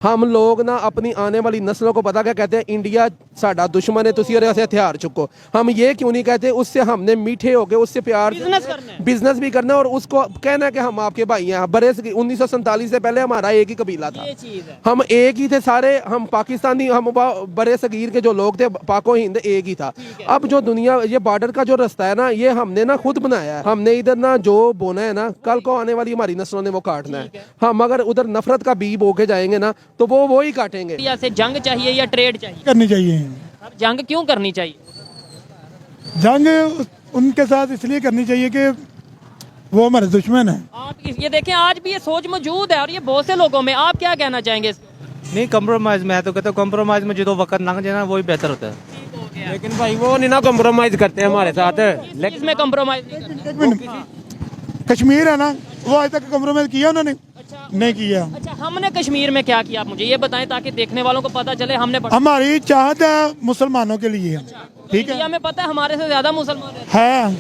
हम लोग ना अपनी आने वाली नस्लों को पता क्या कहते हैं, इंडिया साडा दुश्मन है, तुसी से हथियार चुको। हम ये क्यों नहीं कहते, उससे हमने मीठे होके उससे प्यार बिजनेस भी करना है और उसको कहना है कि हम आपके भाई हैं। बड़े 1947 से पहले हमारा एक ही कबीला था, हम एक ही थे सारे, हम पाकिस्तानी, हम बड़े सगीर के जो लोग थे, पाको हिंद एक ही था। अब जो दुनिया, ये बॉर्डर का जो रास्ता है ना, ये हमने ना खुद बनाया है। हमने इधर ना जो बोना है ना, कल को आने वाली हमारी नस्लों ने वो काटना है। हम अगर उधर नफरत का बीज बो के जाएंगे ना, तो वो ही काटेंगे। या से जंग चाहिए या ट्रेड चाहिए? करनी चाहिए। अब जंग क्यों करनी चाहिए? जंग उनके साथ इसलिए करनी चाहिए कि वो हमारे दुश्मन है। आप ये देखें, आज भी ये सोच मौजूद है और ये बहुत से लोगों में। आप क्या कहना चाहेंगे? नहीं, कॉम्प्रोमाइज मैं तो कहता हूँ कॉम्प्रोमाइज में जो वक्त लंघ जाए ना वही बेहतर होता है। लेकिन भाई वो नहीं ना कॉम्प्रोमाइज करते हैं हमारे साथ। इसमें कॉम्प्रोमाइज नहीं करना। कश्मीर है ना, वो आज तक कॉम्प्रोमाइज किया उन्होंने? नहीं किया। अच्छा, हमने कश्मीर में क्या किया, आप मुझे ये बताएं ताकि देखने वालों को पता चले। हमने हमारी चाहत है मुसलमानों के लिए, ठीक है। इंडिया में पता है हमारे से ज्यादा मुसलमान है,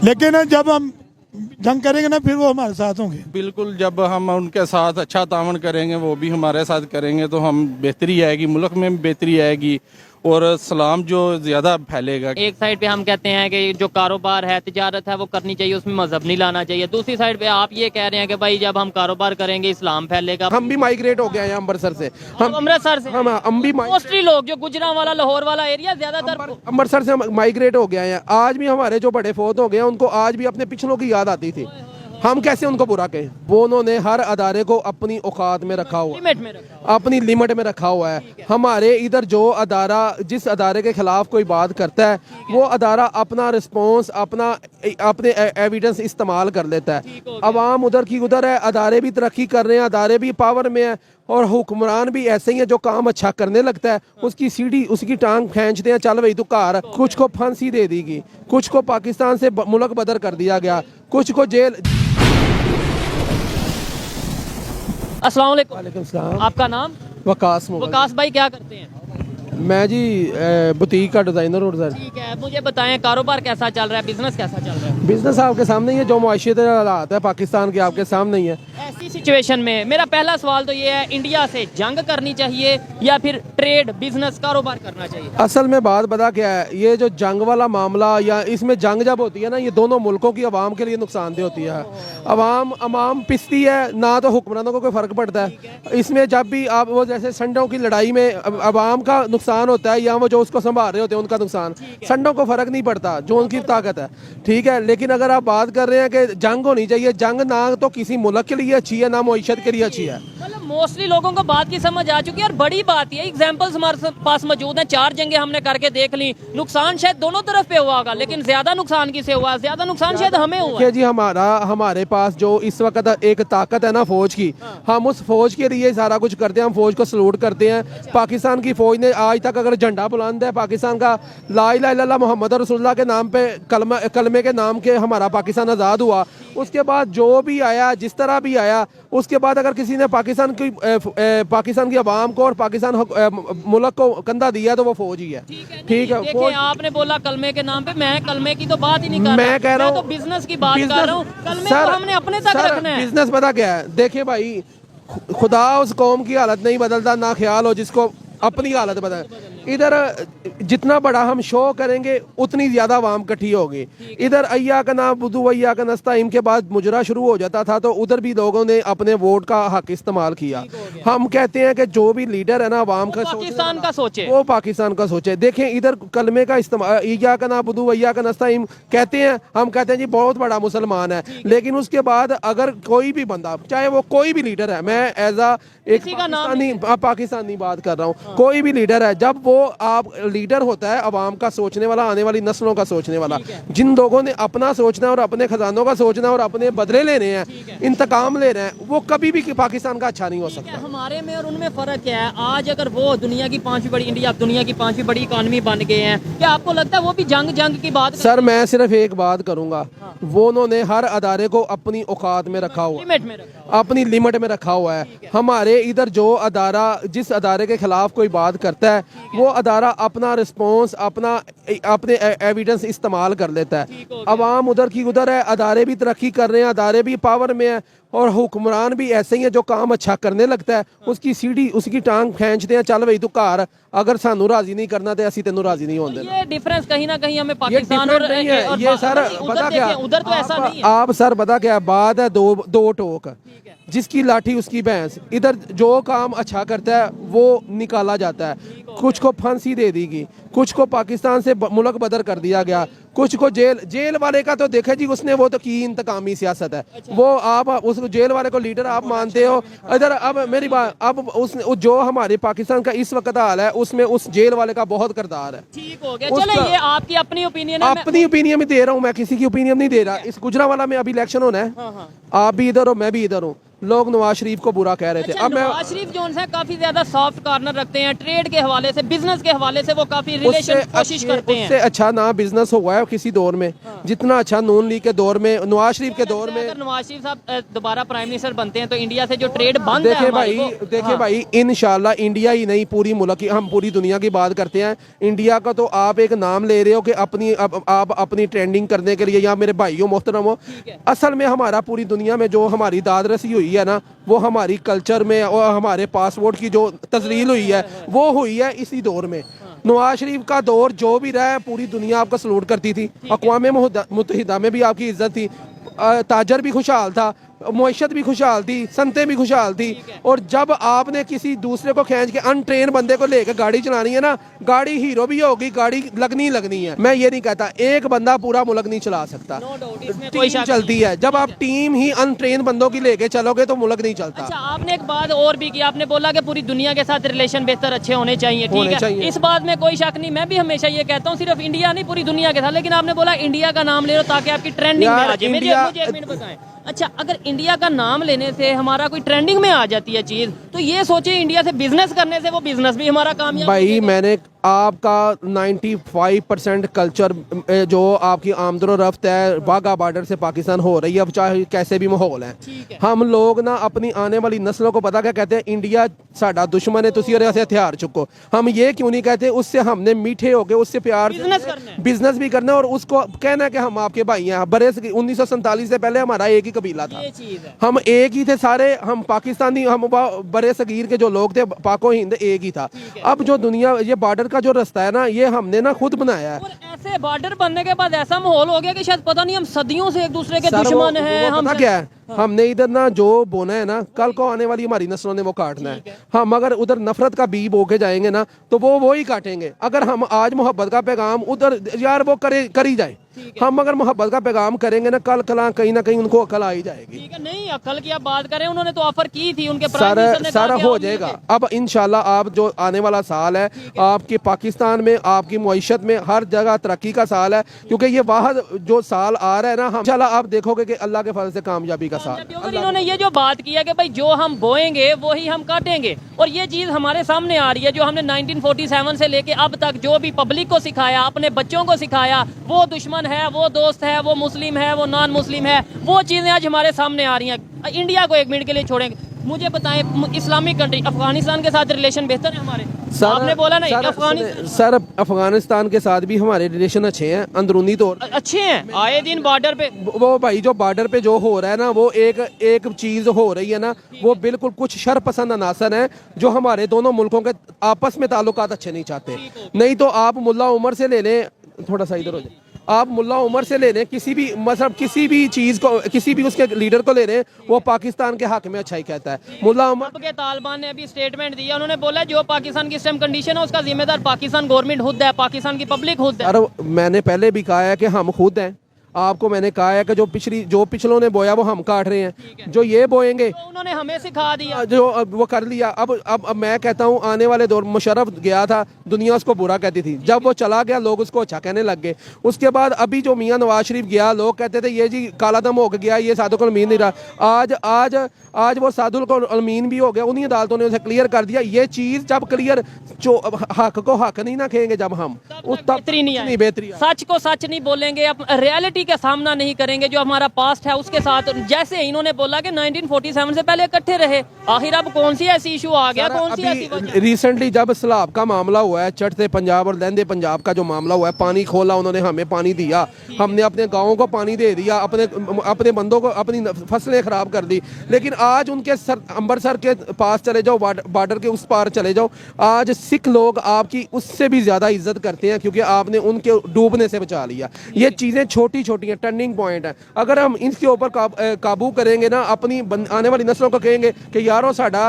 लेकिन जब हम जंग करेंगे ना, फिर वो हमारे साथ होंगे। बिल्कुल, जब हम उनके साथ अच्छा तावन करेंगे, वो भी हमारे साथ करेंगे, तो हम बेहतरी आएगी, मुल्क में भी बेहतरी आएगी और सलाम जो ज़्यादा फैलेगा। एक साइड पे हम कहते हैं कि जो कारोबार है, तिजारत है, वो करनी चाहिए, उसमें मजहब नहीं लाना चाहिए। दूसरी साइड पे आप ये कह रहे हैं कि भाई जब हम कारोबार करेंगे इस्लाम फैलेगा। हम भी माइग्रेट हो गए हैं अमृतसर से। हम अमृतसर से हम भी मोस्टली लोग जो गुजरांवाला लाहौर वाला एरिया ज्यादातर अमृतसर से माइग्रेट हो गए हैं। आज भी हमारे जो बड़े फौत हो गए हैं, उनको आज भी अपने पिछलों की याद आती थी। हम कैसे उनको बुरा कहें? वो उन्होंने हर अदारे को अपनी औकात में रखा हुआ, अपनी लिमिट में रखा हुआ है। हमारे इधर जो अदारा, जिस अदारे के खिलाफ कोई बात करता है, वो अदारा अपना रिस्पॉन्स, अपने एविडेंस इस्तेमाल कर लेता है। अवाम उधर की उधर है, अदारे भी तरक्की कर रहे हैं, अदारे भी पावर में है और हुक्मरान भी ऐसे ही है। जो काम अच्छा करने लगता है उसकी सीढ़ी, उसकी टांग खींचते हैं, चल भाई तू कार। कुछ को फांसी दे दी गई, कुछ को पाकिस्तान से मुल्क बदर कर दिया गया, कुछ को जेल। अस्सलाम वालेकुम। वालेकुम सलाम। आपका नाम? वकास वकास भाई, क्या करते हैं? मैं जी बुटीक का डिजाइनर हूँ सर। ठीक है, मुझे बताएं कारोबार कैसा चल रहा है, बिजनेस कैसा चल रहा है? बिजनेस आपके सामने ही है, जो मुआशरत हालात है पाकिस्तान के आपके सामने ही है। ऐसी सिचुएशन में मेरा पहला सवाल तो ये है, इंडिया से जंग करनी चाहिए या फिर ट्रेड बिजनेस कारोबार करना चाहिए? असल में बात बता क्या है, ये जो जंग वाला मामला, या इसमें जंग जब होती है ना, ये दोनों मुल्कों की आवाम के लिए नुकसानदेह होती है। अवाम पिसती है ना, तो हुक्मरानों को कोई फर्क पड़ता है। इसमें जब भी आप वो जैसे संडों की लड़ाई में अवाम का नुकसान होता है, या वो जो उसको संभाल रहे होते हैं उनका नुकसान, संडों को फर्क नहीं पड़ता, जो उनकी ताकत है, ठीक है। लेकिन अगर आप बात कर रहे हैं कि जंग होनी चाहिए, जंग ना तो किसी मुल्क के लिए अच्छी है, ना मईशत के लिए अच्छी है। मतलब मोस्टली लोगों को बात की समझ आ चुकी है और बड़ी बात ये, एग्जांपल्स हमारे पास मौजूद हैं, 4 जंगें हमने करके देख ली। नुकसान शायद दोनों तरफ पे हुआ होगा, लेकिन ज्यादा नुकसान किसे हुआ? ज्यादा नुकसान शायद हमें हुआ है जी। हमारे पास जो इस वक्त एक ताकत है ना फौज की, हम उस फौज के लिए सारा कुछ करते हैं। हम फौज को सलूट करते हैं। पाकिस्तान की फौज ने आज तक अगर झंडा बुलंद है पाकिस्तान का, ला इलाहा इल्लल्लाह मोहम्मद रसूलुल्लाह के नाम पे, कलमे के नाम के हमारा पाकिस्तान आज़ाद हुआ। उसके बाद जो भी आया, जिस तरह भी आया, उसके बाद अगर किसी ने पाकिस्तान की आवाम को और पाकिस्तान मुल्क को कंधा दिया तो वो फौज ही है। ठीक है, देखिए आपने बोला कलमे के नाम पे, मैं कलमे की तो बात ही नहीं कर रहा, मैं कह रहा हूँ तो बिजनेस की बात कर रहा हूँ। कलमे को हमने अपने तक रखना है। बिजनेस पता क्या है, देखिए भाई, खुदा उस कौम की हालत नहीं बदलता, ना ख्याल हो जिसको अपनी हालत बदल। इधर जितना बड़ा हम शो करेंगे उतनी ज्यादा आवाम इकट्ठी होगी। इधर अय्या का ना बुदू अय्या का नस्ताइम के बाद मुजरा शुरू हो जाता था, तो उधर भी लोगों ने अपने वोट का हक इस्तेमाल किया। हम कहते हैं कि जो भी लीडर है ना आवाम का, पाकिस्तान का सोचे, वो पाकिस्तान का सोचे। देखें इधर कलमे का इस्तेमाल, अय्या का ना बुदू अय्या का नस्ताइम कहते हैं, हम कहते हैं जी बहुत बड़ा मुसलमान है, लेकिन उसके बाद अगर कोई भी बंदा, चाहे वो कोई भी लीडर है, मैं एज एक पाकिस्तानी बात कर रहा हूँ, कोई भी लीडर है, जब वो आप लीडर होता है अवाम का सोचने वाला, आने वाली नस्लों का सोचने वाला, जिन लोगों ने अपना सोचना है और अपने खजानों का सोचना है और अपने बदले लेने हैं, इंतकाम लेना है, वो कभी भी पाकिस्तान का अच्छा नहीं हो सकता। हमारे में और उनमें फर्क क्या है? आज अगर वो दुनिया की 5वीं बड़ी, इंडिया दुनिया की 5वीं बड़ी इकॉनमी बन गए हैं, क्या आपको लगता है वो भी जंग की बात? सर मैं सिर्फ एक बात करूंगा, वो उन्होंने हर अदारे को अपनी औकात में रखा हुआ, अपनी लिमिट में रखा हुआ है। हमारे इधर जो अदारा, जिस अदारे के खिलाफ कोई बात करता है, वो अदारा अपना रिस्पॉन्स, अपने एविडेंस इस्तेमाल कर लेता है। अवाम उधर की उधर है, अदारे भी तरक्की कर रहे हैं, अदारे भी पावर में है, और हुक्मरान भी ऐसे ही है जो काम अच्छा करने लगता है उसकी सीढ़ी उसकी टांग खींचते हैं, चल भाई तू घर, अगर सानू राजी नहीं करना तो असी तेनू राजी नहीं होने देना। ये डिफरेंस कहीं ना कहीं हमें ये पाकिस्तान different और नहीं है, और ये सर उधर पता क्या देखें, उधर तो ऐसा नहीं है। आप सर पता क्या बात है, दो टोक, जिसकी लाठी उसकी भैंस। इधर जो काम अच्छा करता है वो निकाला जाता है, कुछ को फांसी दे दी गई, कुछ को पाकिस्तान से मुल्क बदर कर दिया गया, कुछ को जेल वाले का तो देखा जी उसने वो तो की इंतकामी सियासत है। वो आप उस जेल वाले को लीडर आप मानते हो। इधर अब मेरी बात, अब उसने जो हमारे पाकिस्तान का इस वक्त हाल है उसमें उस जेल वाले का बहुत किरदार है। ठीक हो गया, चलो ये आपकी अपनी ओपिनियन है। अपनी ओपिनियन में दे रहा हूँ, मैं किसी की ओपिनियन नहीं दे रहा। इस गुजरांवाला में अभी इलेक्शन होना है, आप भी इधर हो मैं भी इधर हूँ। लोग नवाज शरीफ को बुरा कह रहे थे। अच्छा, अब मैं नवाज शरीफ जो है काफी ज्यादा सॉफ्ट कॉर्नर रखते हैं, ट्रेड के हवाले से, बिजनेस के हवाले से वो काफी रिलेशन कोशिश करते हैं। उससे अच्छा ना बिजनेस हुआ है किसी दौर में, जितना अच्छा नून लीग के दौर में, नवाज शरीफ के दौर में। अगर नवाज शरीफ साहब दोबारा प्राइम मिनिस्टर बनते हैं तो इंडिया से जो ट्रेड बंद है देखिए भाई इंशाल्लाह इंडिया ही नहीं पूरी मुल्क की, हम पूरी दुनिया की बात करते हैं। इंडिया का तो आप एक नाम ले रहे हो कि आप अपनी ट्रेंडिंग करने के लिए, या मेरे भाइयों मोहतरम हो, असल में हमारा पूरी दुनिया में जो हमारी दादरसी हुई है ना, वो हमारी कल्चर में और हमारे पासपोर्ट की जो तस्लील हुई है वो हुई है इसी दौर में। नवाज शरीफ का दौर जो भी रहा है पूरी दुनिया आपका सलूट करती थी, अक़वाम मुत्तहिदा में भी आपकी इज्जत थी, ताजर भी खुशहाल था, मुआशत भी खुशहाल थी, संतें भी खुशहाल थी। और जब आपने किसी दूसरे को खींच के अनट्रेन बंदे को लेकर गाड़ी चलानी है ना, गाड़ी हीरो भी होगी, गाड़ी लगनी है। मैं ये नहीं कहता एक बंदा पूरा मुल्क नहीं चला सकता, टीम चलती है। जब आप टीम ही अनट्रेन बंदों की लेके चलोगे तो मुल्क नहीं चलता। अच्छा, आपने एक बात और भी की, आपने बोला कि पूरी दुनिया के साथ रिलेशन बेहतर अच्छे होने चाहिए, ठीक है, इस बात में कोई शक नहीं। मैं भी हमेशा ये कहता हूँ सिर्फ इंडिया नहीं पूरी दुनिया के साथ, लेकिन आपने बोला इंडिया का नाम ले लो ताकि आपकी ट्रेंडिंग में आ जाए। मुझे एक मिनट बताएं, अच्छा अगर इंडिया का नाम लेने से हमारा कोई ट्रेंडिंग में आ जाती है चीज, तो ये सोचे इंडिया से बिजनेस करने से वो बिजनेस भी हमारा कामयाब भाई मैंने आपका 95% कल्चर जो आपकी आमदोरफ्त है वाघा बॉर्डर से पाकिस्तान हो रही है, अब चाहे कैसे भी माहौल है। हम लोग ना अपनी आने वाली नस्लों को पता क्या कहते हैं, इंडिया साडा दुश्मन है, तुसी और ऐसे हथियार चुको। हम ये क्यों नहीं कहते, उससे हमने मीठे होके उससे प्यार बिजनेस भी करना है और उसको कहना है कि हम आपके भाई हैं। बड़े 1947 से पहले हमारा एक ही कबीला था, हम एक ही थे सारे, हम पाकिस्तानी, हम बड़े सगीर के जो लोग थे, पाको हिंद एक ही था। अब जो दुनिया ये बॉर्डर का जो रास्ता है ना, ये हमने ना खुद बनाया है। और ऐसे बॉर्डर बनने के बाद ऐसा माहौल हो गया कि शायद पता नहीं हम सदियों से एक दूसरे के दुश्मन हैं। हम क्या है, हमने इधर ना जो बोना है ना, कल को आने वाली हमारी नस्लों ने वो काटना है। हम अगर उधर नफरत का बी बो के जाएंगे ना तो वो ही काटेंगे। अगर हम आज मोहब्बत का पैगाम उधर यार वो करी जाए, हम अगर मोहब्बत का पैगाम करेंगे ना, कल कहीं ना कहीं उनको अकल आ ही जाएगी। ठीक है, नहीं अकल की आप बात करें, उन्होंने तो ऑफर की थी, उनके सारा हो जाएगा। अब इंशाल्लाह आप जो आने वाला साल है आपके पाकिस्तान में, आपकी मुआशत में हर जगह तरक्की का साल है, क्योंकि ये वाहद जो साल आ रहा है ना, इंशाल्लाह आप देखोगे कि अल्लाह के फजल से कामयाबी का साल। इन्होंने ये जो बात की है कि भाई जो हम बोएंगे वो ही हम काटेंगे, और ये चीज हमारे सामने आ रही है। जो हमने 1947 से लेके अब तक जो भी पब्लिक को सिखाया, अपने बच्चों को सिखाया, वो दुश्मन है, वो दोस्त है, वो मुस्लिम है, वो नॉन मुस्लिम है, वो चीजें आज हमारे सामने आ रही हैं। इंडिया को एक मिनट के लिए छोड़ेंगे, मुझे बताएं इस्लामिक कंट्री अफगानिस्तान के साथ रिलेशन बेहतर है हमारे? आपने बोला नहीं सर अफगानिस्तान के साथ भी हमारे रिलेशन अच्छे हैं, अंदरूनी तौर अच्छे हैं। आए दिन बॉर्डर पे वो भाई जो बॉर्डर पे जो हो रहा है ना, वो एक चीज हो रही है ना, वो बिल्कुल कुछ शरपसंद अनासर हैं जो हमारे दोनों मुल्कों के आपस में ताल्लुकात अच्छे नहीं चाहते। नहीं तो आप मुल्ला उमर से ले लें, थोड़ा सा इधर हो जाए, आप मुल्ला उमर से ले लें, किसी भी मतलब किसी भी चीज को, किसी भी उसके लीडर को ले लें, वो पाकिस्तान के हक में अच्छा ही कहता है। मुल्ला उमर के तालिबान ने अभी स्टेटमेंट दिया, उन्होंने बोला जो पाकिस्तान की सिस्टम कंडीशन है उसका जिम्मेदार पाकिस्तान गवर्नमेंट खुद है, पाकिस्तान की पब्लिक खुद है। अरे मैंने पहले भी कहा है कि हम खुद हैं, आपको मैंने कहा है कि जो पिछलों ने बोया वो हम काट रहे हैं, जो ये बोएंगे तो उन्होंने हमें सिखा दिया, जो वो कर लिया। अब मैं कहता हूँ आने वाले दौर, मुशर्रफ गया था, दुनिया उसको बुरा कहती थी, जब वो चला गया लोग उसको अच्छा कहने लग गए। उसके बाद अभी जो मियां नवाज शरीफ गया, लोग कहते थे ये जी काला दम हो गया, ये सादुल अमीन नहीं रहा। आज वो सादुल अमीन भी हो गया, उन्हीं अदालतों ने उसे क्लियर कर दिया। ये चीज जब क्लियर, जो हक को हक नहीं ना कहेंगे जब हम, बेहतरी नहीं, बेहतरी, सच को सच नहीं बोलेंगे, रियलिटी रियलिटी का सामना नहीं करेंगे, जो हमारा पास्ट है उसके साथ, जैसे इन्होंने बोला कि 1947 से पहले इकट्ठे रहे, आखिर अब कौन सी ऐसी इशू आ गया, कौन सी ऐसी वजह? रिसेंटली जब सैलाब का मामला हुआ है, चढ़ते पंजाब और लहंदे पंजाब का जो मामला हुआ है, पानी खोला उन्होंने, हमें पानी दिया, हमने अपने गाँव को पानी दे दिया, अपने बंदों को अपनी फसलें खराब कर दी। लेकिन आज उनके अमृतसर के पास चले जाओ, बॉर्डर के उस पार चले जाओ, आज सिख लोग आपकी उससे भी ज्यादा इज्जत करते हैं, क्योंकि आपने उनके डूबने से बचा लिया। ये चीजें छोटी छोटी हैं, टर्निंग पॉइंट है। अगर हम इनके ऊपर काबू करेंगे ना, अपनी आने वाली नस्लों को कहेंगे कि यारों साडा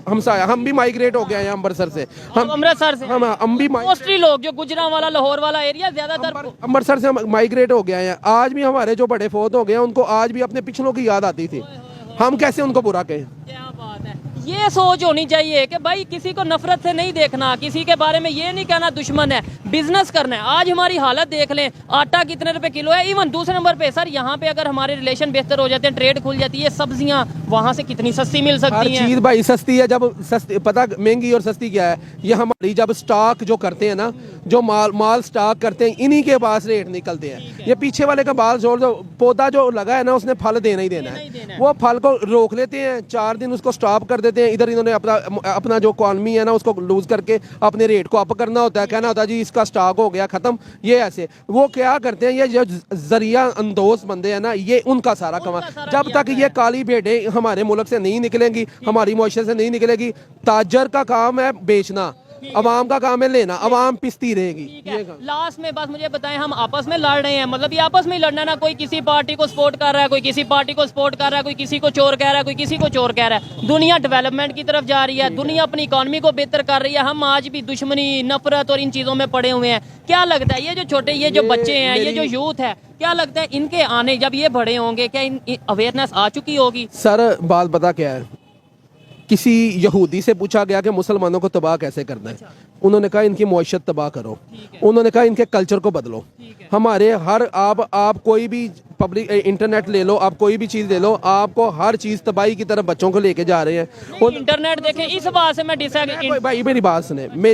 हमसाया, हम भी माइग्रेट हो गए हैं अमृतसर से, अमृतसर से हम भी मोस्टली लोग जो गुजरांवाला लाहौर वाला एरिया ज्यादातर अमृतसर से माइग्रेट हो गए हैं। आज भी हमारे जो बड़े फौत हो गए हैं, उनको आज भी अपने पिछलों की याद आती थी। हम कैसे उनको बुरा कहें? क्या बात है। ये सोच होनी चाहिए कि भाई किसी को नफरत से नहीं देखना, किसी के बारे में ये नहीं कहना दुश्मन है, बिजनेस करना है। आज हमारी हालत देख लें, आटा कितने रुपए किलो है। इवन दूसरे नंबर पे सर, यहाँ पे अगर हमारे रिलेशन बेहतर हो जाते हैं, ट्रेड खुल जाती है, सब्जियां वहां से कितनी सस्ती मिल सकती हैं। चीज भाई सस्ती है। जब सस्ती, पता महंगी और सस्ती क्या है, ये हमारी जब स्टॉक जो करते हैं ना, जो माल स्टॉक करते हैं, इन्हीं के पास रेट निकलते हैं। ये पीछे वाले का बाल जोड़, जो पौधा जो लगा है ना, उसने फल देना ही देना है। वो फल को रोक लेते हैं, 4 दिन उसको स्टॉप कर देते हैं। इधर इन्होंने अपना जो इकॉनमी है ना, उसको लूज करके अपने रेट को अप करना होता है, कहना होता है जी इसका स्टॉक हो गया खत्म। ये ऐसे वो क्या करते हैं, ये जो जरिया अंदोज बंदे हैं ना, ये उनका सारा कमा। जब तक ये काली भेड़ें हमारे मुल्क से नहीं निकलेंगी, हमारी मुआशरे से नहीं निकलेगी, ताजर का काम है बेचना, अवाम का काम है लेना, अवाम पिसती रहेगी। लास्ट में बस मुझे बताएं, हम आपस में लड़ रहे हैं, मतलब ये आपस में ही लड़ना है ना, कोई किसी पार्टी को सपोर्ट कर रहा है, कोई किसी पार्टी को सपोर्ट कर रहा है, कोई किसी को चोर कह रहा है, कोई किसी को चोर कह रहा है। दुनिया डेवलपमेंट की तरफ जा रही है, दुनिया अपनी इकॉनमी को बेहतर कर रही है, हम आज भी दुश्मनी, नफरत और इन चीजों में पड़े हुए हैं। क्या लगता है ये जो छोटे, ये जो बच्चे हैं, ये जो यूथ है, क्या लगता है इनके आने, जब ये बड़े होंगे, क्या अवेयरनेस आ चुकी होगी? सर बात पता क्या है, किसी यहूदी से पूछा गया कि मुसलमानों को तबाह कैसे करना है, उन्होंने कहा इनकी मौशत तबाह करो, उन्होंने कहा इनके कल्चर को बदलो। हमारे हर आप कोई भी पब्लिक इंटरनेट ले लो, आप कोई भी चीज़ ले लो, आपको हर चीज़ तबाही की तरफ बच्चों को लेके जा रहे हैं। और इंटरनेट देखें, इस बात से मैं डिसएग्री। भाई मेरी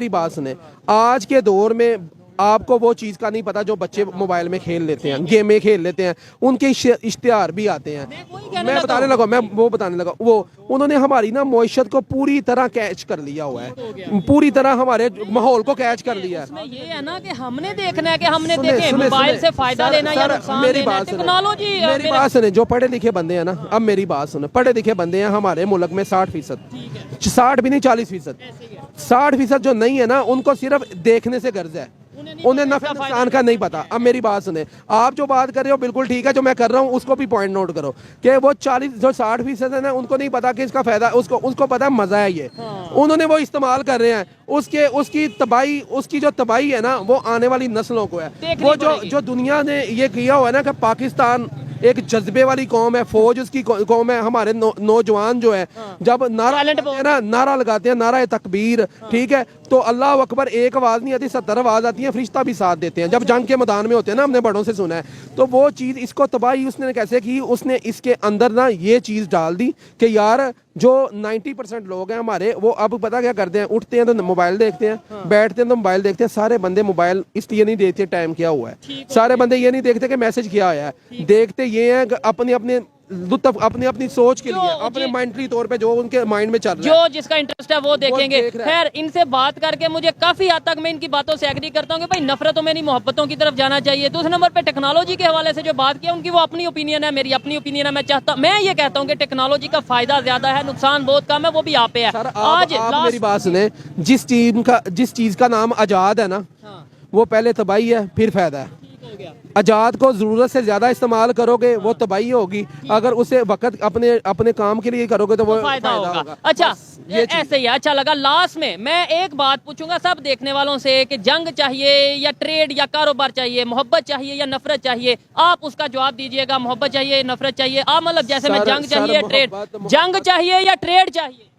बात सुने, आज के दौर में आपको वो चीज़ का नहीं पता जो बच्चे मोबाइल में खेल लेते हैं, गेमें खेल लेते हैं, उनके इश्तिहार भी आते हैं। मैं बताने लगा वो उन्होंने हमारी ना मौशत को पूरी तरह कैच कर लिया हुआ है, पूरी तरह हमारे माहौल को कैच कर लिया है। उसमें ये है ना कि हमने देखना है कि हमने देखे मोबाइल से फायदा लेना या नुकसान लेना है। टेक्नोलॉजी, मेरी बात सुने, जो पढ़े लिखे बंदे हैं ना, अब मेरी बात सुने, पढ़े लिखे बंदे हैं हमारे मुल्क में 60%, 60 भी नहीं 40%, 60% जो नहीं है ना, उनको सिर्फ देखने से गर्ज है, उन्हें नफे नुकसान का नहीं पता। अब मेरी बात सुने, आप जो बात कर रहे हो बिल्कुल ठीक है, जो मैं कर रहा हूँ उसको भी पॉइंट नोट करो कि वो 60% है ना, उनको नहीं पता कि इसका फायदा, उसको पता है मजा है ये, उन्होंने वो इस्तेमाल कर रहे हैं। उसकी जो तबाही है ना, वो आने वाली नस्लों को है। वो जो दुनिया ने ये किया हुआ है ना कि पाकिस्तान एक जज्बे वाली कौम है, फौज उसकी कौम है। हमारे नौजवान जो है, जब नारा लगाते हैं, नारा तकबीर, ठीक है, तो अल्लाह अकबर एक आवाज़ नहीं आती, 70 आवाज़ आती है, फरिश्ता भी साथ देते हैं। जब जंग के मैदान में होते हैं ना, हमने बड़ों से सुना है, तो वो चीज़, इसको तबाही उसने कैसे की, उसने इसके अंदर ना ये चीज़ डाल दी कि यार जो 90% लोग हैं हमारे, वो अब पता क्या करते हैं, उठते हैं तो मोबाइल देखते हैं, बैठते हैं तो मोबाइल देखते हैं। सारे बंदे मोबाइल इसलिए नहीं देखते टाइम क्या हुआ है, सारे बंदे ये नहीं देखते कि मैसेज क्या आया है, देखते ये है अपनी अपनी सोच के लिए, अपने मेंटली तौर पे जो उनके माइंड में चल रहा है, जो जिसका इंटरेस्ट है वो देखेंगे। खैर, इनसे बात करके मुझे काफी हद तक मैं इनकी बातों से एग्री करता हूँ कि भाई नफरतों में नहीं, मोहब्बतों की तरफ जाना चाहिए। दूसरे नंबर पे टेक्नोलॉजी के हवाले से जो बात किया, उनकी वो अपनी ओपिनियन है, मेरी अपनी ओपिनियन है। मैं ये कहता हूँ कि टेक्नोलॉजी का फायदा ज्यादा है, नुकसान बहुत कम है, वो भी यहाँ पे है। आज मेरी बात सुने, जिस चीज का नाम आजाद है ना, वो पहले तबाही है, फिर फायदा है। आजाद को जरूरत से ज्यादा इस्तेमाल करोगे वो तबाही होगी, अगर उसे वक्त अपने काम के लिए करोगे तो वो फायदा होगा। अच्छा, ऐसे ही अच्छा लगा। लास्ट में मैं एक बात पूछूंगा सब देखने वालों से कि जंग चाहिए या ट्रेड या कारोबार चाहिए, मोहब्बत चाहिए या नफरत चाहिए, आप उसका जवाब दीजिएगा। मोहब्बत चाहिए, नफरत चाहिए, आप मतलब जैसे मैं जंग चाहिए, ट्रेड, जंग चाहिए या ट्रेड चाहिए?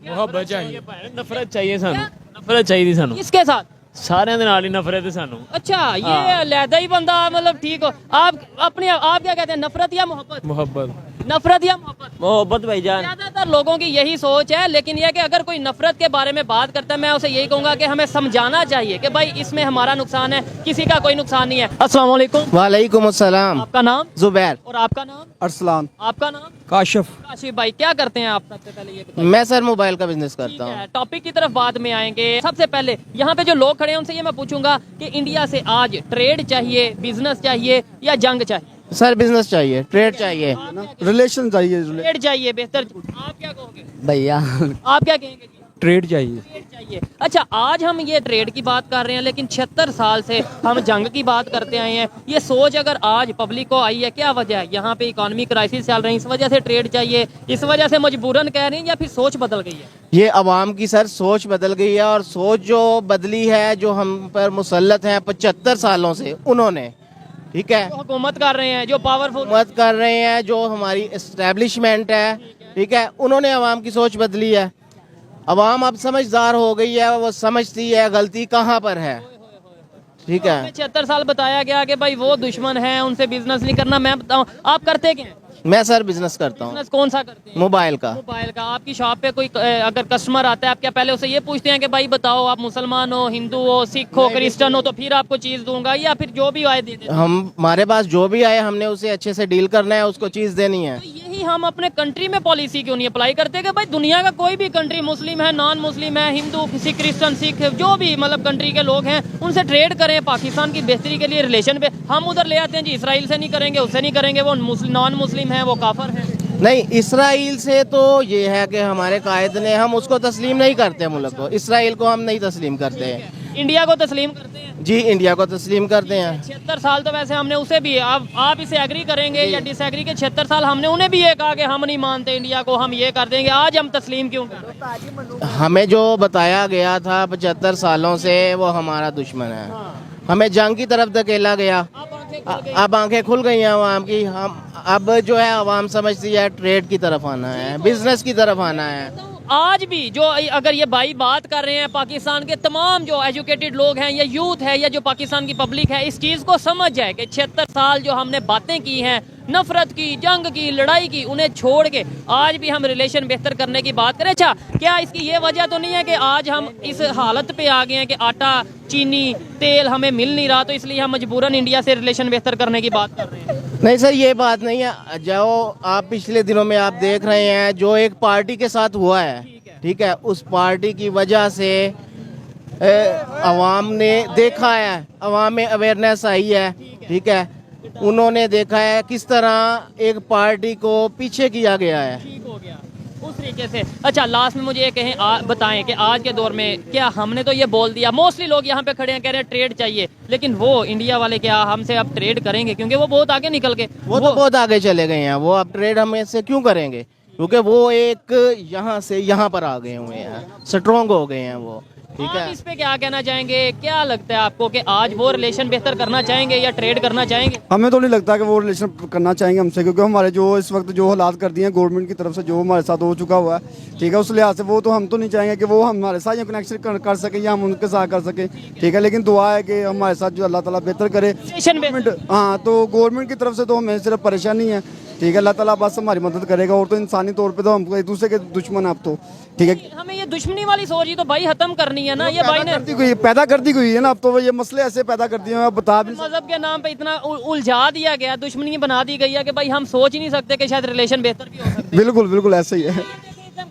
मोहब्बत चाहिए, नफरत चाहिए, सानू नफरत चाहिए, सानू किसके साथ? सारे दे नाल ही नफरत है सानू। अच्छा, ये लहदा ही बंदा, मतलब ठीक हो। आप क्या कहते हैं, नफरत या मोहब्बत? मोहब्बत। नफरत या मोहब्बत? मोहब्बत भाईजान। ज्यादातर लोगों की यही सोच है, लेकिन यह कि अगर कोई नफरत के बारे में बात करता है, मैं उसे यही कहूंगा कि हमें समझाना चाहिए कि भाई इसमें हमारा नुकसान है, किसी का कोई नुकसान नहीं है। अस्सलाम वालेकुम। वालेकुम अस्सलाम। आपका नाम? जुबैर। और आपका नाम? अरसलान। आपका नाम? काशिफ। काशिफ भाई, क्या करते हैं आप? सबसे पहले ये बताइए। मैं सर मोबाइल का बिजनेस ठीक करता हूँ। है, टॉपिक की तरफ बाद में आएंगे। सबसे पहले यहाँ पे जो लोग खड़े हैं उनसे ये मैं पूछूंगा कि इंडिया से आज ट्रेड चाहिए, बिजनेस चाहिए या जंग चाहिए? सर बिजनेस चाहिए, ट्रेड चाहिए, रिलेशन चाहिए। ट्रेड चाहिए, बेहतर। आप क्या कहोगे? भैया आप क्या कहेंगे जी? ट्रेड चाहिए। ट्रेड चाहिए। अच्छा, आज हम ये ट्रेड की बात कर रहे हैं, लेकिन 76 साल से हम जंग की बात करते आए हैं। ये सोच अगर आज पब्लिक को आई है, क्या वजह है? यहाँ पे इकोनॉमी क्राइसिस चल रही है, इस वजह से ट्रेड चाहिए, इस वजह से मजबूरन कह रहे हैं, या फिर सोच बदल गई है? ये अवाम की सर सोच बदल गई है, और सोच जो बदली है, जो हम पर मुसल्लत है 75 सालों से, उन्होंने, ठीक है, जो हुकूमत कर रहे हैं, जो पावरफुल हुकूमत कर रहे हैं, जो हमारी एस्टेब्लिशमेंट है, ठीक है, उन्होंने अवाम की सोच बदली है। अवाम अब समझदार हो गई है, वो समझती है गलती कहाँ पर है, ठीक है। 76 साल बताया गया कि भाई वो दुश्मन है, उनसे बिजनेस नहीं करना। मैं बताऊं, आप करते क्या हैं? मैं सर बिजनेस करता हूँ, बिजनेस कौन सा करते हैं? मोबाइल का। मोबाइल का। आपकी शॉप पे कोई अगर कस्टमर आता है, आप क्या पहले उसे ये पूछते हैं कि भाई बताओ आप मुसलमान हो, हिंदू हो, सिख हो, क्रिश्चियन हो, तो फिर आपको चीज दूंगा, या फिर जो भी आए दे देते हैं? हमारे पास जो भी आए, हमने उसे अच्छे से डील करना है, उसको चीज देनी है। तो यही हम अपने कंट्री में पॉलिसी क्यों नहीं अप्लाई करते कि भाई दुनिया का कोई भी कंट्री, मुस्लिम है, नॉन मुस्लिम है, हिंदू, किसी क्रिश्चियन, सिख, जो भी मतलब कंट्री के लोग हैं, उनसे ट्रेड करें पाकिस्तान की बेहतरी के लिए, रिलेशन पे। हम उधर ले आते हैं जी, इसराइल से नहीं करेंगे, उससे नहीं करेंगे, वो नॉन मुस्लिम है, वो काफर है। नहीं, इसराइल से तो ये है कि हमारे कायद ने, हम उसको तस्लीम नहीं करते मुल्क को, इसराइल को हम नहीं तस्लीम करते हैं। इंडिया को तस्लीम करते हैं जी, इंडिया को तस्लीम करते हैं। 76 साल तो वैसे हमने उसे भी, आप इसे एग्री करेंगे या डिसएग्री के 76 साल हमने उन्हें भी ये कहा कि हम नहीं मानते इंडिया को, हम ये कर देंगे। आज हम तस्लीम क्यों कर रहे हैं? हमें जो बताया गया था 75 सालों से, वो हमारा दुश्मन है। हमें जंग की तरफ धकेला गया, अब आंखें खुल गई हैं अवाम की। हम अब जो है अवाम समझती है ट्रेड की तरफ आना है, बिजनेस की तरफ आना है। आज भी जो अगर ये भाई बात कर रहे हैं, पाकिस्तान के तमाम जो एजुकेटेड लोग हैं, या यूथ है, या जो पाकिस्तान की पब्लिक है, इस चीज़ को समझ जाए कि 76 साल जो हमने बातें की हैं, नफरत की, जंग की, लड़ाई की, उन्हें छोड़ के आज भी हम रिलेशन बेहतर करने की बात करें। अच्छा, क्या इसकी ये वजह तो नहीं है कि आज हम इस हालत पे आ गए हैं कि आटा, चीनी, तेल हमें मिल नहीं रहा, तो इसलिए हम मजबूरन इंडिया से रिलेशन बेहतर करने की बात कर रहे हैं? नहीं सर, ये बात नहीं है। जो आप पिछले दिनों में आप देख रहे हैं, जो एक पार्टी के साथ हुआ है, ठीक है, उस पार्टी की वजह से अवाम ने देखा है, अवाम में अवेयरनेस आई है, ठीक है, उन्होंने देखा है किस तरह एक पार्टी को पीछे किया गया है। ठीक हो गया उस तरीके से। अच्छा, लास्ट में मुझे ये कहें, बताएं कि आज के दौर में क्या हमने तो ये बोल दिया, मोस्टली लोग यहाँ पे खड़े हैं कह रहे हैं ट्रेड चाहिए, लेकिन वो इंडिया वाले क्या हमसे अब ट्रेड करेंगे? क्योंकि वो बहुत आगे निकल गए, वो तो बहुत आगे चले गए हैं। वो अब ट्रेड हम से क्यों करेंगे? क्योंकि वो एक यहाँ से यहाँ पर आ गए हुए हैं, स्ट्रॉन्ग हो गए हैं वो, ठीक है। आप इस पे क्या कहना चाहेंगे? क्या लगता है आपको कि आज वो रिलेशन बेहतर करना चाहेंगे या ट्रेड करना चाहेंगे? हमें तो नहीं लगता कि वो रिलेशन करना चाहेंगे हमसे, क्योंकि हमारे जो इस वक्त जो हालात कर दिए हैं गवर्नमेंट की तरफ से, जो हमारे साथ हो चुका हुआ है, ठीक है, उस लिहाज से वो तो हम तो नहीं चाहेंगे कि वो हमारे साथ कनेक्शन कर सके या हम उनके साथ कर सके, ठीक है। लेकिन दुआ है कि हमारे साथ जो अल्लाह ताला बेहतर करे। हाँ, तो गवर्नमेंट की तरफ से तो हमें सिर्फ परेशानी है, ठीक है, अल्लाह ताला बस हमारी मदद करेगा। और तो इंसानी तौर पे तो हम एक दूसरे के दुश्मन है अब तो, ठीक है। हमें ये दुश्मनी वाली सोच ही तो भाई खत्म करनी है ना। ये भाई ने पैदा कर दी गई है ना, अब तो ये मसले ऐसे पैदा कर दिए हैं, बता भी मजहब के नाम पे इतना उलझा दिया गया, दुश्मनी बना दी गई है कि भाई हम सोच ही नहीं सकते कि शायद रिलेशन बेहतर भी हो सकते। बिल्कुल बिल्कुल ऐसे ही है।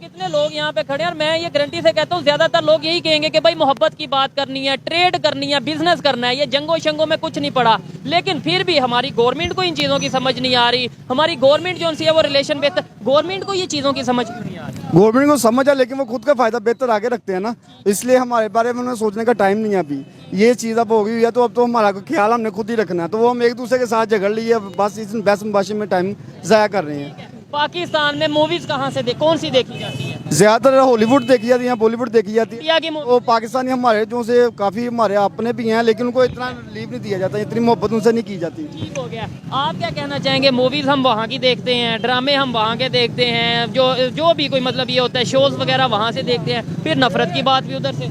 कितने लोग यहाँ पे खड़े हैं, और मैं ये गारंटी से कहता हूँ ज्यादातर लोग यही कहेंगे कि भाई मोहब्बत की बात करनी है, ट्रेड करनी है, बिजनेस करना है, ये जंगों शंगों में कुछ नहीं पड़ा। लेकिन फिर भी हमारी गवर्नमेंट को इन चीजों की समझ नहीं आ रही। हमारी गवर्नमेंट जो है वो रिलेशन बेहतर, गवर्नमेंट को ये चीजों की समझ नहीं आ रही। गवर्नमेंट को समझ है, लेकिन वो खुद का फायदा बेहतर आगे रखते हैं ना, इसलिए हमारे बारे में उन्हें सोचने का टाइम नहीं है अभी। ये चीज़ अब हो गई है, तो अब तो हमारा ख्याल हमने खुद ही रखना है, तो वो हम एक दूसरे के साथ झगड़ लिए, बस इस बहसबाजी में टाइम ज़ाया कर रहे हैं। पाकिस्तान में मूवीज कहाँ से कौन सी देखी जाती है? ज्यादातर हॉलीवुड देखी जाती है, बॉलीवुड देखी जाती है। इंडिया की वो पाकिस्तानी हमारे जो से काफ़ी हमारे अपने भी हैं, लेकिन उनको इतना रिलीव नहीं दिया जाता, इतनी मोहब्बत उनसे नहीं की जाती। ठीक हो गया। आप क्या कहना चाहेंगे? मूवीज हम वहाँ की देखते हैं, ड्रामे हम वहाँ के देखते हैं, जो भी कोई मतलब ये होता है, शोज वगैरह वहाँ से देखते हैं, फिर नफरत की बात भी उधर से।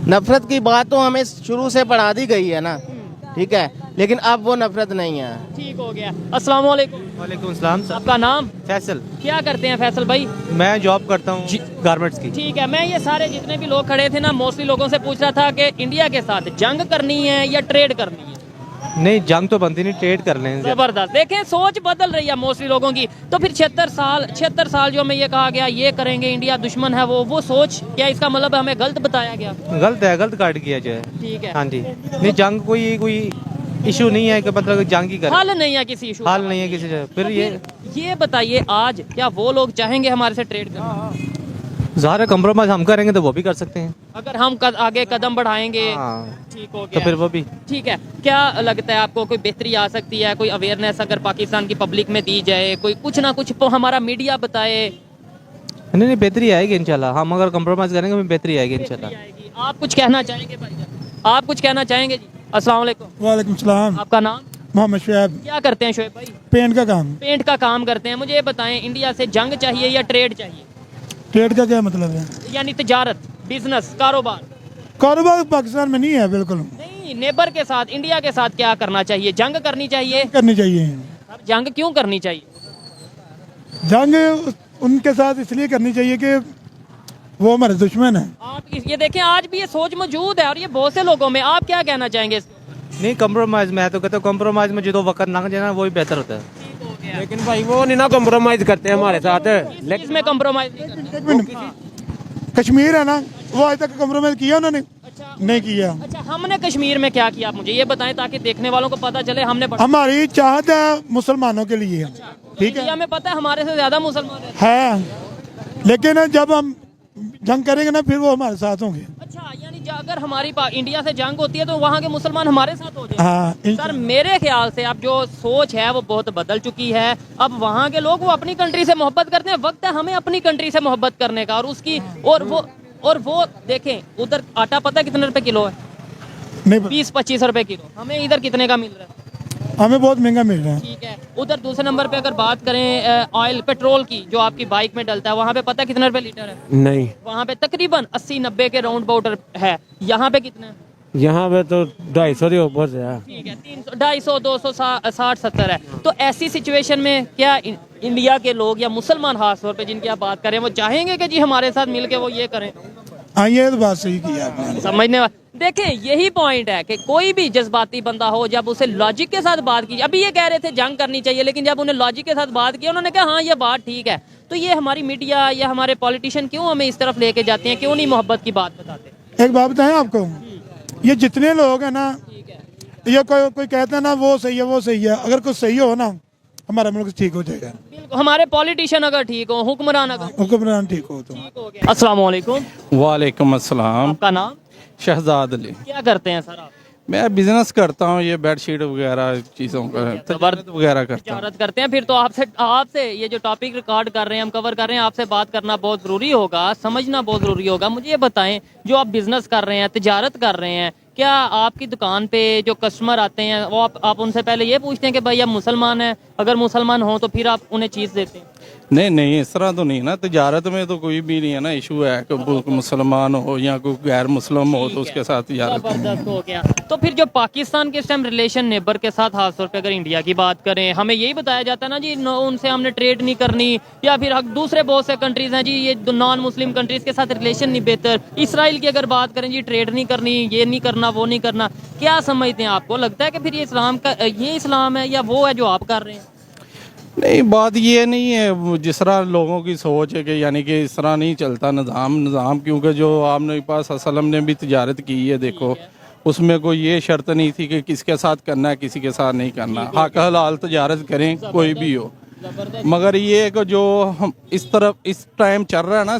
नफरत की बात तो हमें शुरू से पढ़ा दी गई है ना, ठीक है। लेकिन अब वो नफरत नहीं है। ठीक हो गया। अस्सलाम वालेकुम। वालेकुम सलाम सर। आपका नाम? फैसल। क्या करते हैं फैसल भाई? मैं जॉब करता हूँ गारमेंट्स की। ठीक है, मैं ये सारे जितने भी लोग खड़े थे ना, मोस्टली लोगों से पूछ रहा था कि इंडिया के साथ जंग करनी है या ट्रेड करनी है। नहीं, जंग तो बनती नहीं, ट्रेड कर लें। जबरदस्त। देखें, सोच बदल रही है मोस्टली लोगों की। तो फिर 76 साल जो हमें ये कहा गया ये करेंगे, इंडिया दुश्मन है, वो सोच क्या इसका मतलब हमें गलत बताया गया? गलत है, गलत काट किया जाए। ठीक है। हाँ जी, नहीं जंग कोई इशू नहीं है कि मतलब जंग ही कर, हल नहीं है किसी इशू, हाल नहीं है किसी से। फिर ये बताइए, आज क्या वो लोग चाहेंगे हमारे से ट्रेड करना? ज़ाहिर कंप्रोमाइज हम करेंगे तो वो भी कर सकते हैं, अगर हम आगे कदम बढ़ाएंगे। हाँ। ठीक हो तो गया। फिर वो भी ठीक है। क्या लगता है आपको, कोई बेहतरी आ सकती है, कोई अवेयरनेस अगर पाकिस्तान की पब्लिक में दी जाए, कोई कुछ ना कुछ हमारा मीडिया बताए? नहीं, बेहतरी आएगी इंशाल्लाह। हम अगर कंप्रोमाइज करेंगे तो बेहतरी आएगी इंशाल्लाह। आएगी। आप कुछ कहना चाहेंगे भाई? आप कुछ कहना चाहेंगे जी? अस्सलाम वालेकुम। वालेकुम सलाम। आपका नाम? मोहम्मद शुएब। क्या करते हैं शोएब भाई? पेंट का काम। पेंट का काम करते हैं। मुझे ये बताएं, इंडिया से जंग चाहिए या ट्रेड चाहिए? ट्रेड का क्या मतलब है? यानी तिजारत, बिजनेस, कारोबार। कारोबार पाकिस्तान में नहीं है बिल्कुल। नहीं, नेबर के साथ, इंडिया के साथ क्या करना चाहिए? जंग करनी चाहिए? करनी चाहिए। जंग क्यों करनी चाहिए? जंग उनके साथ इसलिए करनी चाहिए कि वो हमारे दुश्मन है। आप ये देखें, आज भी ये सोच मौजूद है और ये बहुत से लोगों में। आप क्या कहना चाहेंगे इसको? नहीं, कंप्रोमाइज मैं तो कहता हूँ कंप्रोमाइज में जो वक्त लग जाए ना वही बेहतर होता है। लेकिन भाई वो नहीं ना कम्प्रोमाइज करते हैं हमारे साथ। लेकिन में कम्प्रोमाइज नहीं करना। एक मिनट, कश्मीर है ना, वो आज तक कम्प्रोमाइज किया उन्होंने? अच्छा, नहीं किया। अच्छा, हमने कश्मीर में क्या किया? आप मुझे ये बताएं ताकि देखने वालों को पता चले हमने हमारी चाहत है मुसलमानों के लिए, ठीक है। इंडिया में पता है हमारे से ज्यादा मुसलमान हैं। है, लेकिन जब हम जंग करेंगे ना फिर वो हमारे साथ होंगे। अच्छा, यानी अगर हमारी इंडिया से जंग होती है तो वहाँ के मुसलमान हमारे साथ हो जाए। हाँ, सर मेरे ख्याल से अब जो सोच है वो बहुत बदल चुकी है। अब वहाँ के लोग वो अपनी कंट्री से मोहब्बत करते हैं। वक्त है हमें अपनी कंट्री से मोहब्बत करने का। और उसकी और वो देखें, उधर आटा पता है कितने रुपए किलो है? नहीं, 20-25 रुपए किलो। हमें इधर कितने का मिल रहा है? हमें बहुत महंगा मिल रहा है। ठीक है। उधर दूसरे नंबर पे अगर बात करें ऑयल पेट्रोल की, जो आपकी बाइक में डलता है, वहाँ पे पता है कितने रुपए लीटर है? नहीं, वहाँ पे तकरीबन 80-90 के राउंड बाउंड है। यहाँ पे कितना है? यहाँ पे तो 250 के ऊपर से है। ठीक है, 300, 250, 200, 60-70 है। तो ऐसी सिचुएशन में क्या इंडिया के लोग या मुसलमान खास तौर पे जिनकी आप बात करें, वो चाहेंगे कि जी हमारे साथ मिलके वो ये करें? हाँ, ये तो बात सही की आपने। समझने वाले देखें, यही पॉइंट है कि कोई भी जज्बाती बंदा हो, जब उसे लॉजिक के साथ बात की, अभी ये कह रहे थे जंग करनी चाहिए, लेकिन जब उन्हें लॉजिक के साथ बात की, उन्होंने कहा हाँ ये बात ठीक है। तो ये हमारी मीडिया या हमारे पॉलिटिशियन क्यों हमें इस तरफ लेके जाते हैं, क्यों नहीं मोहब्बत की बात बताते? एक बात बताएं आपको, ये जितने लोग हैं ना, ये कोई कहता है ना वो सही है वो सही है, अगर कुछ सही हो ना हमारा मुल्क ठीक हो जाएगा। बिल्कुल, हमारे पॉलिटिशियन अगर ठीक हो, हुक्मरान अगर हुक्मरान ठीक हो तो ठीक हो गया। अस्सलाम वालेकुम। वालेकुम अस्सलाम। आपका नाम? शहजाद अली। क्या करते हैं सर आप? मैं बिजनेस करता हूँ, ये बेडशीट वगैरह चीज़ों का तजारत वगैरह करता हूँ। तिजारत करते हैं। फिर तो आपसे ये जो टॉपिक रिकॉर्ड कर रहे हैं, हम कवर कर रहे हैं, आपसे बात करना बहुत ज़रूरी होगा, समझना बहुत ज़रूरी होगा। मुझे ये बताएं, जो आप बिजनेस कर रहे हैं, तिजारत कर रहे हैं, क्या आपकी दुकान पे जो कस्टमर आते हैं वो आप उनसे पहले ये पूछते हैं कि भाई आप मुसलमान हैं? अगर मुसलमान हो तो फिर आप उन्हें चीज़ देते हैं? नहीं, इस तरह तो नहीं ना। तिजारत में तो कोई भी नहीं है ना इशू है कि मुसलमान हो या कोई गैर मुस्लिम हो तो उसके साथ तिजारत। जबरदस्त हो गया। तो फिर जो पाकिस्तान के इस टाइम रिलेशन नेबर के साथ, खासतौर पे अगर इंडिया की बात करें, हमें यही बताया जाता है ना जी उनसे हमने ट्रेड नहीं करनी, या फिर दूसरे बहुत से कंट्रीज हैं जी ये नॉन मुस्लिम कंट्रीज के साथ रिलेशन नहीं बेहतर। इसराइल की अगर बात करें जी, ट्रेड नहीं करनी, ये नहीं करना, वो नहीं करना। क्या समझते हैं? आपको लगता है कि फिर ये इस्लाम है या वो है जो आप कर रहे हैं? नहीं, बात ये नहीं है जिस तरह लोगों की सोच है कि यानी कि इस तरह नहीं चलता निज़ाम, क्योंकि जो आपने पास असलम ने भी तिजारत की है, देखो उसमें कोई ये शर्त नहीं थी कि किसके साथ करना है किसी के साथ नहीं करना। हक हलाल तिजारत करें कोई भी हो, मगर ये कि जो हम इस तरफ इस टाइम चल रहा है ना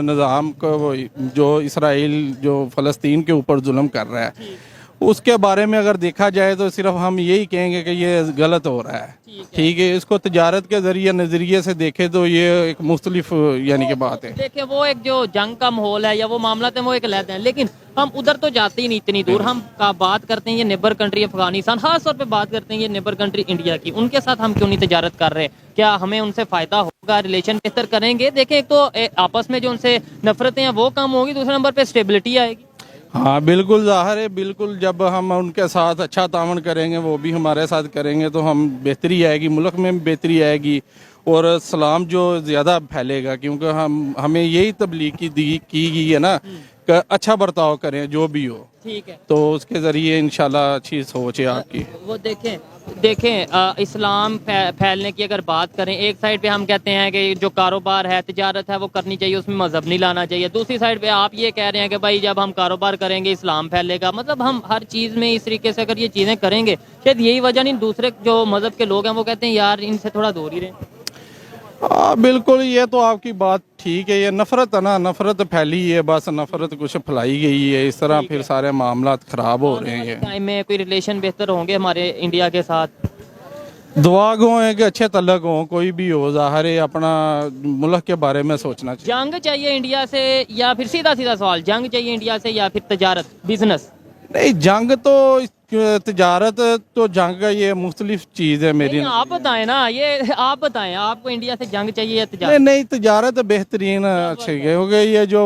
निज़ाम को, जो इसराइल जो फ़लस्तीन के ऊपर जुल्म कर रहा है, उसके बारे में अगर देखा जाए तो सिर्फ हम यही कहेंगे कि ये गलत हो रहा है। ठीक है, इसको तिजारत के जरिए नज़रिए से देखे तो ये एक मुख्तलिफ यानी कि बात है। देखिए, वो एक जो जंग का माहौल है या वो मामला है वो एक अलग है, लेकिन हम उधर तो जाते ही नहीं इतनी दूर। हम बात करते हैं ये नेबर कंट्री अफगानिस्तान, खास तौर पे बात करते हैं ये नेबर कंट्री इंडिया की, उनके साथ हम क्यों नहीं तिजारत कर रहे? क्या हमें उनसे फ़ायदा होगा? रिलेशन बेहतर करेंगे? देखें, एक तो आपस में जो उनसे नफरतें हैं वो कम होगी, दूसरे नंबर पर स्टेबिलिटी आएगी। हाँ बिल्कुल ज़ाहिर है, बिल्कुल जब हम उनके साथ अच्छा तावन करेंगे, वो भी हमारे साथ करेंगे, तो हम बेहतरी आएगी, मुल्क में भी बेहतरी आएगी और सलाम जो ज़्यादा फैलेगा, क्योंकि हमें यही तबलीग की गई है ना कि अच्छा बर्ताव करें जो भी हो। ठीक है, तो उसके ज़रिए इंशाल्लाह अच्छी सोच है आपकी। वो देखें इस्लाम फैलने की अगर बात करें, एक साइड पे हम कहते हैं कि जो कारोबार है, तिजारत है, वो करनी चाहिए, उसमें मजहब नहीं लाना चाहिए। दूसरी साइड पे आप ये कह रहे हैं कि भाई जब हम कारोबार करेंगे इस्लाम फैलेगा। मतलब हम हर चीज़ में इस तरीके से अगर ये चीज़ें करेंगे, शायद यही वजह नहीं, दूसरे जो मजहब के लोग हैं वो कहते हैं यार इनसे थोड़ा दूर ही रहें। बिल्कुल, ये तो आपकी बात ठीक है। ये नफरत है ना, नफरत फैली है, बस नफरत कुछ फैलाई गई है, इस तरह फिर सारे मामला खराब हो रहे हैं। टाइम में कोई रिलेशन बेहतर होंगे हमारे इंडिया के साथ? दुआ गो है कि अच्छे तल्लक हो, कोई भी हो, ज़ाहिर है अपना मुल्क के बारे में सोचना चाहिए। जंग चाहिए इंडिया से या फिर सीधा सीधा सवाल, जंग चाहिए इंडिया से या फिर तजारत बिजनेस? नहीं, जंग तो तजारत तो जंग का ये मुख्तलिफ चीज़ है मेरी। आप बताएं ना, ये आप बताएं, आपको इंडिया से जंग चाहिए या तजारत? नहीं नहीं, तजारत बेहतरीन अच्छी है, क्योंकि ये जो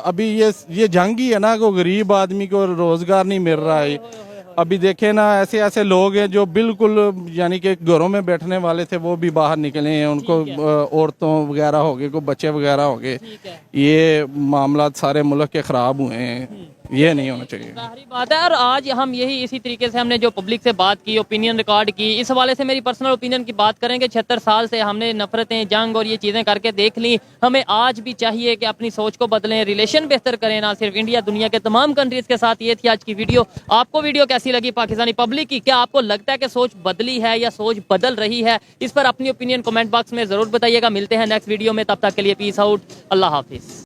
अभी ये जंग ही है ना, को गरीब आदमी को रोजगार नहीं मिल रहा है। अभी देखे ना, ऐसे ऐसे लोग हैं जो बिल्कुल यानी कि घरों में बैठने वाले थे, वो भी बाहर निकले हैं, उनको औरतों वगैरह हो गए, को बच्चे वगैरह हो गए। ये मामला सारे मुल्क के ख़राब हुए हैं, ये नहीं होना चाहिए। जाहिर बात है। और आज हम यही इसी तरीके से हमने जो पब्लिक से बात की, ओपिनियन रिकॉर्ड की, इस हवाले से मेरी पर्सनल ओपिनियन की बात करेंगे। 76 साल से हमने नफरतें, जंग और ये चीज़ें करके देख ली। हमें आज भी चाहिए कि अपनी सोच को बदलें, रिलेशन बेहतर करें, ना सिर्फ इंडिया, दुनिया के तमाम कंट्रीज के साथ। ये थी आज की वीडियो। आपको वीडियो कैसी लगी पाकिस्तानी पब्लिक की? क्या आपको लगता है कि सोच बदली है या सोच बदल रही है? इस पर अपनी ओपिनियन कमेंट बॉक्स में ज़रूर बताइएगा। मिलते हैं नेक्स्ट वीडियो में, तब तक के लिए पीस आउट, अल्लाह हाफिज़।